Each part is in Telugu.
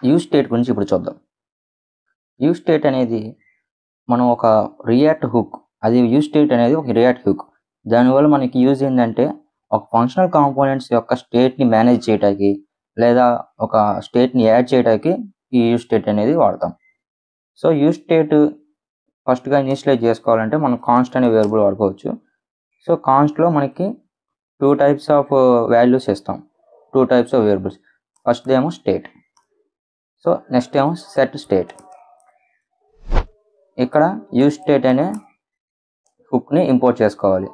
యూజ్ స్టేట్ గురించి ఇప్పుడు చూద్దాం. యూజ్ స్టేట్ అనేది మనం ఒక రియాక్ట్ హుక్, అది యూజ్ స్టేట్ అనేది ఒక రియాక్ట్ హుక్. దానివల్ల మనకి యూజ్ ఏంటంటే ఒక ఫంక్షనల్ కాంపోనెంట్స్ యొక్క స్టేట్ని మేనేజ్ చేయడానికి లేదా ఒక స్టేట్ని యాడ్ చేయడానికి ఈ యూజ్ స్టేట్ అనేది వాడతాం. సో యూజ్ స్టేట్ ఫస్ట్గా ఇనిషియలైజ్ చేసుకోవాలంటే మనం కాన్స్ట్ అనే వేరియబుల్ వాడుకోవచ్చు. సో కాన్స్ట్లో మనకి 2 types ఆఫ్ వాల్యూస్ ఇస్తాం, 2 types ఆఫ్ వేరియబుల్స్. ఫస్ట్ ఏమో స్టేట్, సో నెక్స్ట్ ఏమో సెట్ స్టేట్. ఇక్కడ యూజ్ స్టేట్ అనే హుక్ని ఇంపోర్ట్ చేసుకోవాలి.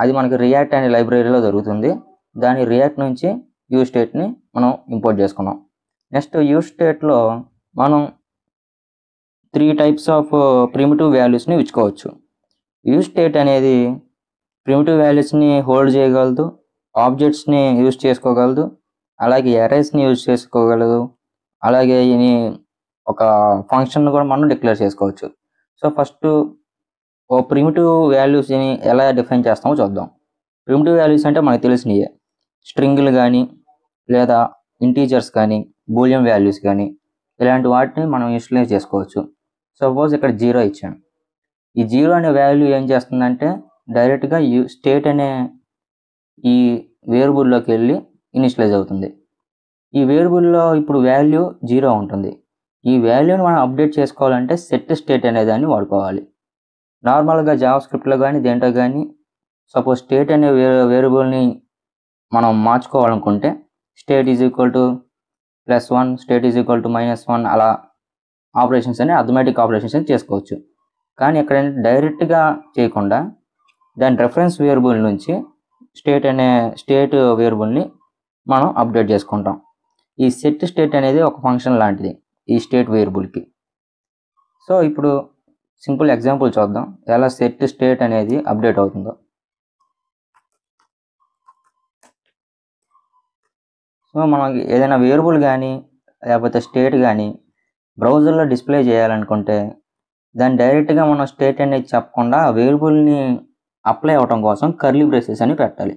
అది మనకి రియాక్ట్ అనే లైబ్రరీలో దొరుకుతుంది. దాని రియాక్ట్ నుంచి యూజ్ స్టేట్ని మనం ఇంపోర్ట్ చేసుకున్నాం. నెక్స్ట్ యూజ్ స్టేట్లో మనం 3 types ఆఫ్ ప్రిమిటివ్ వాల్యూస్ని ఇచ్చుకోవచ్చు. యూజ్ స్టేట్ అనేది ప్రిమిటివ్ వాల్యూస్ని హోల్డ్ చేయగలదు, ఆబ్జెక్ట్స్ని యూజ్ చేసుకోగలదు, అలాగే అరేస్ని యూజ్ చేసుకోగలదు, అలాగే ఒక ఫంక్షన్ కూడా మనం డిక్లేర్ చేసుకోవచ్చు. సో ఫస్ట్ ఓ ప్రిమిటివ్ వాల్యూస్ని ఎలా డిఫైన్ చేస్తామో చూద్దాం. ప్రిమిటివ్ వాల్యూస్ అంటే మనకు తెలిసినయే, స్ట్రింగ్లు కానీ లేదా ఇంటీజర్స్ కానీ బూలియన్ వాల్యూస్ కానీ ఇలాంటి వాటిని మనం ఇనిషియలైజ్ చేసుకోవచ్చు. సపోజ్ ఇక్కడ 0 ఇచ్చాను. ఈ 0 అనే వాల్యూ ఏం చేస్తుందంటే డైరెక్ట్గా స్టేట్ అనే ఈ వేరియబుల్లోకి వెళ్ళి ఇనిషియలైజ్ అవుతుంది. ఈ వేరియబుల్లో ఇప్పుడు వాల్యూ 0 ఉంటుంది. ఈ వాల్యూని మనం అప్డేట్ చేసుకోవాలంటే సెట్ స్టేట్ అనే దాన్ని వాడుకోవాలి. నార్మల్గా జావా స్క్రిప్ట్లో కానీ దేంట్లో కానీ సపోజ్ స్టేట్ అనే వేరియబుల్ని మనం మార్చుకోవాలనుకుంటే state is equal to +1, state is equal to -1 అలా ఆపరేషన్స్ అని అథమెటిక్ ఆపరేషన్స్ అని చేసుకోవచ్చు. కానీ ఇక్కడ డైరెక్ట్గా చేయకుండా దాని రెఫరెన్స్ వేరియబుల్ నుంచి స్టేట్ వేరియబుల్ని మనం అప్డేట్ చేసుకుంటాం. ఈ సెట్ స్టేట్ అనేది ఒక ఫంక్షన్ లాంటిది ఈ స్టేట్ వేరియబుల్కి. సో ఇప్పుడు సింపుల్ ఎగ్జాంపుల్ చూద్దాం ఎలా సెట్ స్టేట్ అనేది అప్డేట్ అవుతుందో. సో మనం ఏదైనా వేరియబుల్ కానీ లేకపోతే స్టేట్ కానీ బ్రౌజర్లో డిస్ప్లే చేయాలనుకుంటే దాన్ని డైరెక్ట్గా మనం స్టేట్ అనేది చెప్పకుండా ఆ వేరియబుల్ని అప్లై అవ్వడం కోసం కర్లీ బ్రేసెస్ అని పెట్టాలి.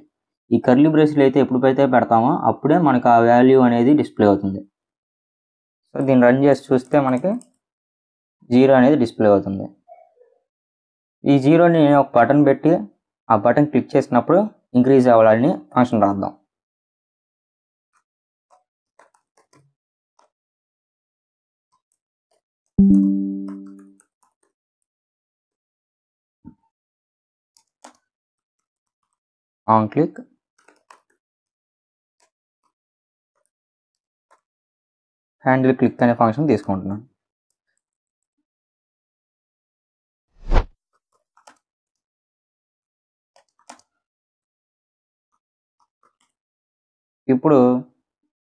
ఈ కర్లీ బ్రేసెస్ అయితే ఎప్పుడైతే పెడతామో అప్పుడే మనకు ఆ వాల్యూ అనేది డిస్ప్లే అవుతుంది. సో దీన్ని రన్ చేసి చూస్తే మనకి 0 అనేది డిస్ప్లే అవుతుంది. ఈ 0ని నేను ఒక బటన్ పెట్టి ఆ బటన్ క్లిక్ చేసినప్పుడు ఇంక్రీజ్ అవ్వాలని ఫంక్షన్ రాద్దాం. ఆన్ క్లిక్ హ్యాండిల్ క్లిక్ అనే ఫంక్షన్ తీసుకుంటున్నాను. ఇప్పుడు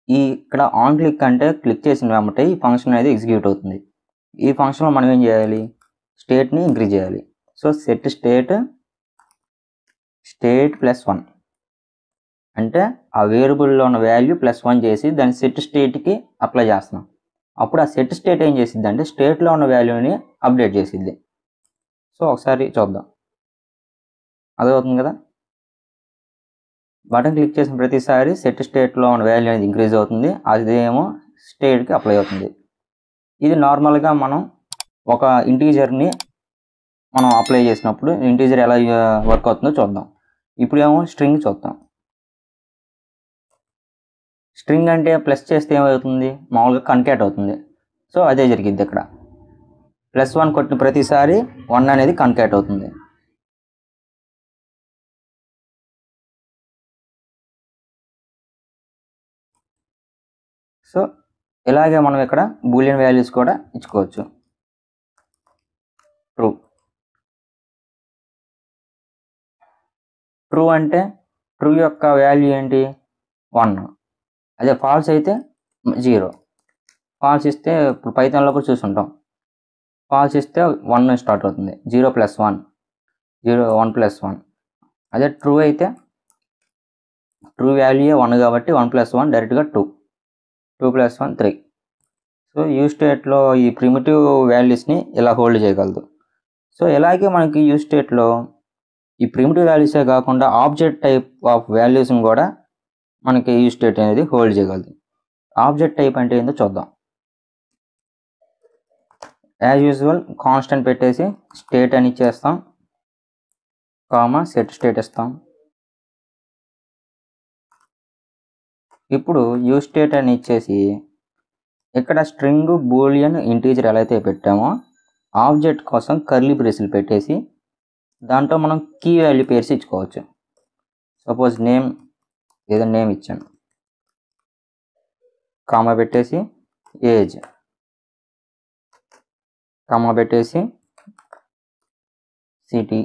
ఇక్కడ ఆన్ క్లిక్ అంటే క్లిక్ చేసిన వెంబటే ఈ ఫంక్షన్ అనేది ఎగ్జిక్యూట్ అవుతుంది. ఈ ఫంక్షన్లో మనం ఏం చేయాలి, స్టేట్ని ఇంక్రీజ్ చేయాలి. సో సెట్ స్టేట్ +1 అంటే ఆ వేరియబుల్లో ఉన్న వాల్యూ +1 చేసి దాన్ని సెట్ స్టేట్కి అప్లై చేస్తున్నాం. అప్పుడు ఆ సెట్ స్టేట్ ఏం చేసిద్ది అంటే స్టేట్లో ఉన్న వాల్యూని అప్డేట్ చేసిద్ది. సో ఒకసారి చూద్దాం, అదవుతుంది కదా. బటన్ క్లిక్ చేసిన ప్రతిసారి సెట్ స్టేట్లో ఉన్న వాల్యూ అనేది ఇంక్రీజ్ అవుతుంది, అదేమో స్టేట్కి అప్లై అవుతుంది. ఇది నార్మల్గా మనం ఒక ఇంటీజర్ని మనం అప్లై చేసినప్పుడు ఇంటీజర్ ఎలా వర్క్ అవుతుందో చూద్దాం. ఇప్పుడు ఏమో స్ట్రింగ్ చూద్దాం. స్ట్రింగ్ అంటే ప్లస్ చేస్తే ఏమవుతుంది, మామూలుగా కన్కాట్ అవుతుంది. సో అదే జరిగింది ఇక్కడ. +1 కొట్టిన ప్రతిసారి 1 అనేది కన్కాట్ అవుతుంది. సో ఇలాగే మనం ఇక్కడ బూలియన్ వాల్యూస్ కూడా ఇచ్చుకోవచ్చు. ట్రూ అంటే ట్రూ యొక్క వాల్యూ ఏంటి, 1. అదే ఫాల్స్ అయితే 0. ఫాల్స్ ఇస్తే ఇప్పుడు పైథాన్లో కూడా చూసుంటాం, ఫాల్స్ ఇస్తే 1 స్టార్ట్ అవుతుంది. 0 + 1, 1 + 1. అదే ట్రూ అయితే ట్రూ వాల్యూ 1 కాబట్టి 1 + 1 డైరెక్ట్గా 2 + 1 3. సో యూజ్ స్టేట్లో ఈ ప్రిమిటివ్ వాల్యూస్ని ఇలా హోల్డ్ చేయగలదు. సో ఇలాగే మనకి యూజ్ స్టేట్లో ఈ ప్రిమిటివ్ వాల్యూసే కాకుండా ఆబ్జెక్ట్ టైప్ ఆఫ్ వాల్యూస్ని కూడా మనకి యూజ్ స్టేట్ అనేది హోల్డ్ చేయగలదు. ఆబ్జెక్ట్ టైప్ అంటే ఏంటో చూద్దాం. యాజ్ యూజువల్ కాన్స్టెంట్ పెట్టేసి స్టేట్ అని ఇచ్చేస్తాం, కామా సెట్ స్టేట్ ఇస్తాం. ఇప్పుడు యూజ్ స్టేట్ అని ఇచ్చేసి ఇక్కడ స్ట్రింగ్, బూలియన్, ఇంటీజర్ ఎలా అయితే పెట్టామో ఆబ్జెక్ట్ కోసం కర్లీ బ్రేసులు పెట్టేసి దాంట్లో మనం కీ వాల్యూ పేర్స్ ఇచ్చుకోవచ్చు. సపోజ్ నేమ్, ఏదైనా నేమ్ ఇచ్చాను, కామా పెట్టేసి ఏజ్, కామా పెట్టేసి సిటీ,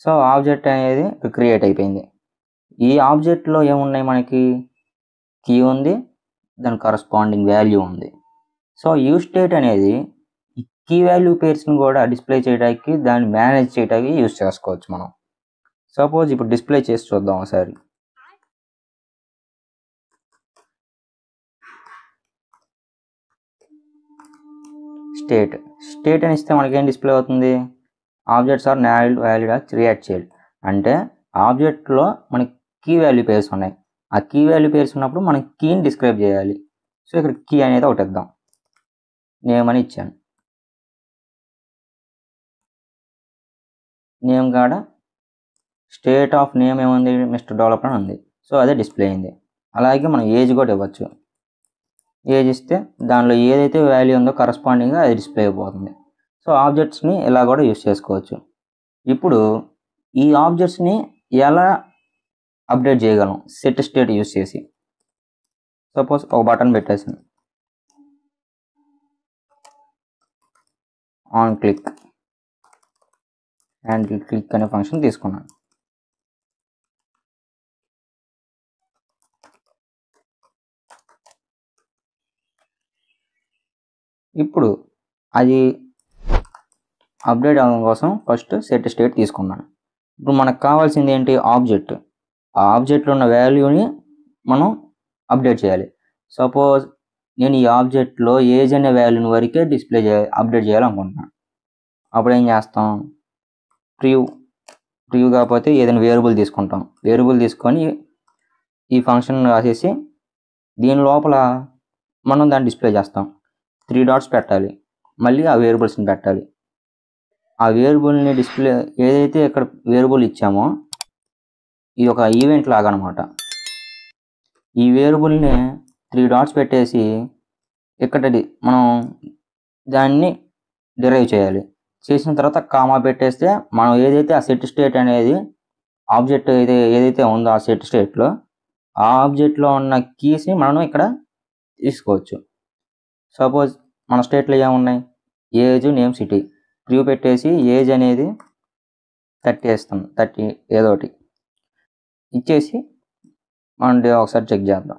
సో ఆబ్జెక్ట్ అనేది క్రియేట్ అయిపోయింది. ఈ ఆబ్జెక్ట్లో ఏమున్నాయి, మనకి కీ ఉంది, దాని కరస్పాండింగ్ వాల్యూ ఉంది. సో యూజ్ స్టేట్ అనేది ఈ కీ వాల్యూ పేర్స్ని కూడా డిస్ప్లే చేయడానికి, దాన్ని మేనేజ్ చేయడానికి యూజ్ చేసుకోవచ్చు మనం. సపోజ్ ఇప్పుడు డిస్ప్లే చేసి చూద్దాం ఒకసారి. స్టేట్ అని ఇస్తే మనకేం డిస్ప్లే అవుతుంది, objects are valid as React child. అంటే ఆబ్జెక్ట్లో మనకి కీ వాల్యూ పేర్స్ ఉన్నాయి. ఆ కీ వాల్యూ పేర్స్ ఉన్నప్పుడు మనం కీని డిస్క్రైబ్ చేయాలి. సో ఇక్కడ కీ అనేది ఒకటి ఇద్దాం, నేమ్ అని ఇచ్చాను. నేమ్ కాడ స్టేట్ ఆఫ్ నేమ్ ఏముంది, మిస్టర్ డెవలపర్ అని ఉంది. సో అదే డిస్ప్లే అయింది. అలాగే మనం ఏజ్ కూడా ఇవ్వచ్చు. ఏజ్ ఇస్తే దానిలో ఏదైతే వాల్యూ ఉందో కరస్పాండింగ్గా అది డిస్ప్లే అయిపోతుంది. సో ఆబ్జెక్ట్స్ని ఇలా కూడా యూస్ చేసుకోవచ్చు. ఇప్పుడు ఈ ఆబ్జెక్ట్స్ని ఎలా అప్డేట్ చేయగలం, సెట్ స్టేట్ యూస్ చేసి. సపోజ్ ఒక బటన్ పెట్టేసాను, ఆన్ క్లిక్ అండ్ క్లిక్ అనే ఫంక్షన్ తీసుకున్నాను. ఇప్పుడు అది అప్డేట్ అవ్వడం కోసం ఫస్ట్ సెట్ స్టేట్ తీసుకున్నాను. ఇప్పుడు మనకు కావాల్సింది ఏంటి, ఆబ్జెక్ట్. ఆ ఆబ్జెక్ట్లో ఉన్న వాల్యూని మనం అప్డేట్ చేయాలి. సపోజ్ నేను ఈ ఆబ్జెక్ట్లో ఏజ్ అనే వాల్యూని వరకే అప్డేట్ చేయాలనుకుంటున్నాను. అప్పుడు ఏం చేస్తాం, ప్రివ్యూ కాకపోతే ఏదైనా వేరియబుల్ తీసుకుంటాం. వేరియబుల్ తీసుకొని ఈ ఫంక్షన్ రాసేసి దీని లోపల మనం దాన్ని డిస్ప్లే చేస్తాం. 3 డాట్స్ పెట్టాలి, మళ్ళీ ఆ వేరియబుల్స్ని పెట్టాలి. ఆ వేరియబుల్ని డిస్ప్లే ఏదైతే ఇక్కడ వేరియబుల్ ఇచ్చామో ఇది ఒక ఈవెంట్ లాగా అనమాట. ఈ వేరియబుల్ని 3 డాట్స్ పెట్టేసి ఇక్కడ మనం దాన్ని డిరైవ్ చేయాలి. చేసిన తర్వాత కామా పెట్టేస్తే మనం ఏదైతే ఆ సెట్ స్టేట్ అనేది ఆబ్జెక్ట్ ఏదైతే ఉందో ఆ సెట్ స్టేట్లో ఆ ఆబ్జెక్ట్లో ఉన్న కీస్ని మనం ఇక్కడ తీసుకోవచ్చు. సపోజ్ మన స్టేట్లో ఏమున్నాయి, ఏజ్, నేమ్, సిటీ. ప్రివ్యూ పెట్టేసి ఏజ్ అనేది 30 వేస్తాం, 30 ఏదో ఒకటి ఇచ్చేసి మనం ఒకసారి చెక్ చేద్దాం.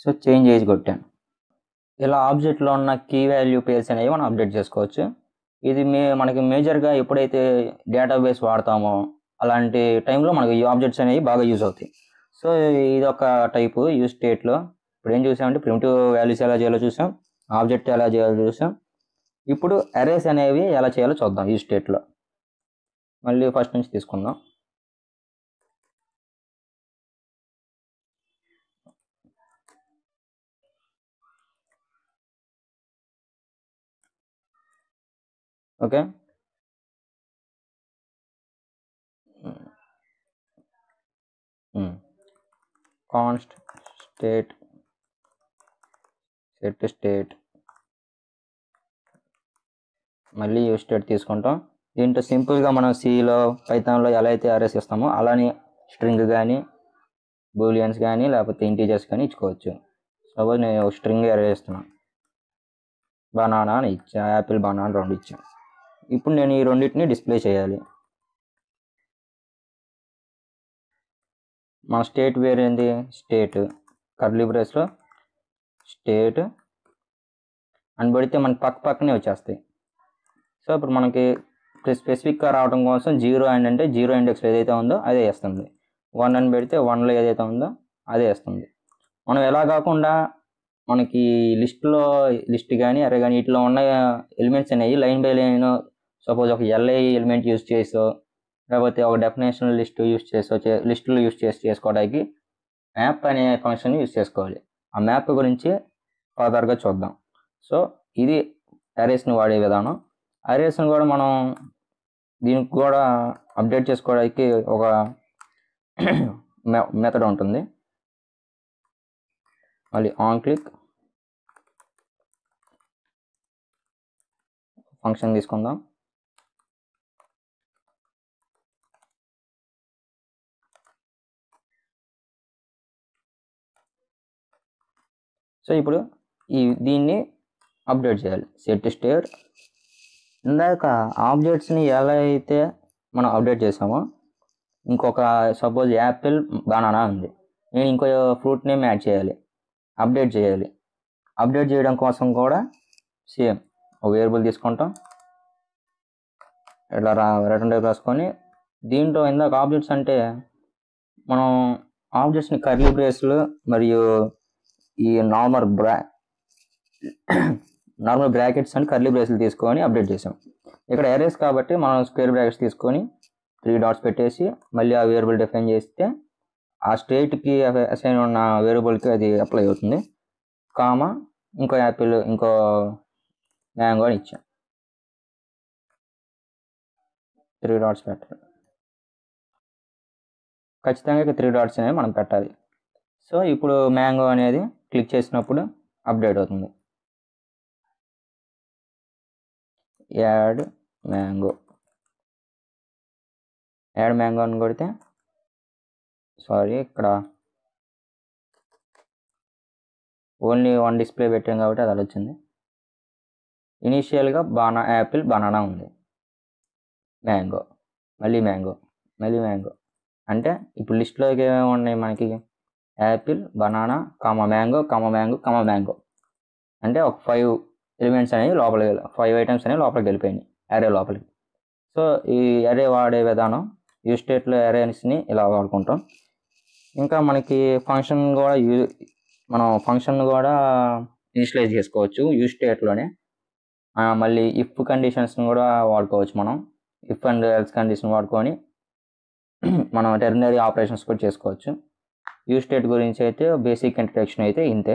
సో చేంజ్ ఏజ్ కొట్టాను. ఇలా ఆబ్జెక్ట్లో ఉన్న కీ వాల్యూ పేర్స్ అనేవి మనం అప్డేట్ చేసుకోవచ్చు. ఇది మనకి మేజర్గా ఎప్పుడైతే డేటాబేస్ వాడతామో అలాంటి టైంలో మనకి ఈ ఆబ్జెక్ట్స్ అనేవి బాగా యూజ్ అవుతాయి. సో ఇది ఒక టైపు యూజ్ స్టేట్లో. ఇప్పుడు ఏం చూసామంటే ప్రిమిటివ్ వాల్యూస్ ఎలా చేయాలో చూసాం, ఆబ్జెక్ట్ ఎలా చేయాలో చూసాం. ఇప్పుడు అరేస్ అనేవి ఎలా చేయాలో చూద్దాం యూజ్ స్టేట్లో. మళ్ళీ ఫస్ట్ నుంచి తీసుకుందాం. Okay, const state set state, మళ్ళీ యూజ్ స్టేట్ తీసుకుంటాం. దీంట్లో సింపుల్గా మనం సిలో, పైథాన్లో ఎలా అయితే అరేస్ ఇస్తామో అలానే స్ట్రింగ్ కానీ, బూలియన్స్ కానీ, లేకపోతే ఇంటీజర్స్ కానీ ఇచ్చుకోవచ్చు. సపోజ్ నేను ఒక స్ట్రింగ్ అరే ఇస్తున్నాను, బనానా అని ఇచ్చా, యాపిల్, బనానా 2 ఇచ్చాను. ఇప్పుడు నేను ఈ రెండింటిని డిస్ప్లే చేయాలి. మన స్టేట్ వేర్ ఏంది, స్టేట్ కర్లీ బ్రేస్లో స్టేట్ అని పెడితే మనకి పక్కనే వచ్చేస్తాయి. సో ఇప్పుడు మనకి స్పెసిఫిక్గా రావడం కోసం 0 అంటే 0 ఇండెక్స్లో ఏదైతే ఉందో అదే వేస్తుంది. 1 అని పెడితే 1లో ఏదైతే ఉందో అదే వేస్తుంది. మనం ఎలా కాకుండా మనకి లిస్ట్ కానీ అరే కానీ వీటిలో ఉన్న ఎలిమెంట్స్ అనేవి లైన్ బై లైన్ సపోజ్ ఒక ఎల్ఐ ఎలిమెంట్ యూస్ చేసో లేకపోతే ఒక డెఫినేషన్ లిస్ట్ యూస్ చేసో లిస్టులు యూస్ చేసుకోవడానికి మ్యాప్ అనే ఫంక్షన్ యూస్ చేసుకోవాలి. ఆ మ్యాప్ గురించి ఫర్దర్గా చూద్దాం. సో ఇది అరేస్ని వాడే విధానం. అరేస్ని కూడా మనం దీనికి కూడా అప్డేట్ చేసుకోవడానికి ఒక మెథడ్ ఉంటుంది. మళ్ళీ ఆన్ క్లిక్ ఫంక్షన్ తీసుకుందాం. సో ఇప్పుడు దీన్ని అప్డేట్ చేయాలి. సెట్ స్టేట్ ఇందాక ఆబ్జెక్ట్స్ని ఎలా అయితే మనం అప్డేట్ చేసామో ఇంకొక సపోజ్ యాపిల్ బనానా ఉంది, నేను ఇంకో ఫ్రూట్ నేమ్ యాడ్ చేయాలి, అప్డేట్ చేయాలి. అప్డేట్ చేయడం కోసం కూడా సేమ్ ఒక వేరియబుల్ తీసుకుంటాం, ఇట్లా రిటర్న్ టైప్ రాసుకొని దీంట్లో ఇందాక ఆబ్జెక్ట్స్ అంటే మనం ఆబ్జెక్ట్స్ని కర్లీ బ్రేస్లు మరియు ఈ నార్మల్ బ్రాకెట్స్ అని కర్లీ బ్రేస్లు తీసుకొని అప్డేట్ చేసాం. ఇక్కడ అరేస్ కాబట్టి మనం స్క్వేర్ బ్రాకెట్స్ తీసుకొని 3 డాట్స్ పెట్టేసి మళ్ళీ ఆ వేరియబుల్ డిఫైన్ చేస్తే ఆ స్టేట్కి అసైన్ ఉన్న వేరియబుల్కి అది అప్లై అవుతుంది. కామా ఇంకో యాపిల్ ఇంకో మ్యాంగో అని ఇచ్చాం. 3 డాట్స్ పెట్టాలి, ఖచ్చితంగా 3 డాట్స్ అనేవి మనం పెట్టాలి. సో ఇప్పుడు మ్యాంగో అనేది క్లిక్ చేసినప్పుడు అప్డేట్ అవుతుంది. యాడ్ మ్యాంగో అని కొడితే ఇక్కడ ఓన్లీ 1 డిస్ప్లే పెట్టాం కాబట్టి అది వచ్చింది. ఇనీషియల్గా యాపిల్ బనానా ఉంది, మ్యాంగో మళ్ళీ మ్యాంగో అంటే ఇప్పుడు లిస్ట్లోకి ఏమేమి ఉన్నాయి మనకి యాపిల్ బనానా మ్యాంగో అంటే ఒక 5 ఎలిమెంట్స్ అనేవి లోపలికి 5 ఐటమ్స్ అనేవి లోపలికి వెళ్ళిపోయినాయి అరే లోపలికి. సో ఈ అరే వాడే విధానం యూజ్ స్టేట్లో అరేస్ని ఇలా వాడుకుంటాం. ఇంకా మనకి మనం ఫంక్షన్ కూడా ఇనిషియలైజ్ చేసుకోవచ్చు యూజ్ స్టేట్లోనే. మళ్ళీ ఇఫ్ కండిషన్స్ని కూడా వాడుకోవచ్చు. మనం ఇఫ్ అండ్ ఎల్స్ కండిషన్ వాడుకొని మనం టెర్మినరీ ఆపరేషన్స్ కూడా చేసుకోవచ్చు. యూజ్ స్టేట్ గురించి అయితే బేసిక్ ఇంట్రడక్షన్ అయితే ఇంతే.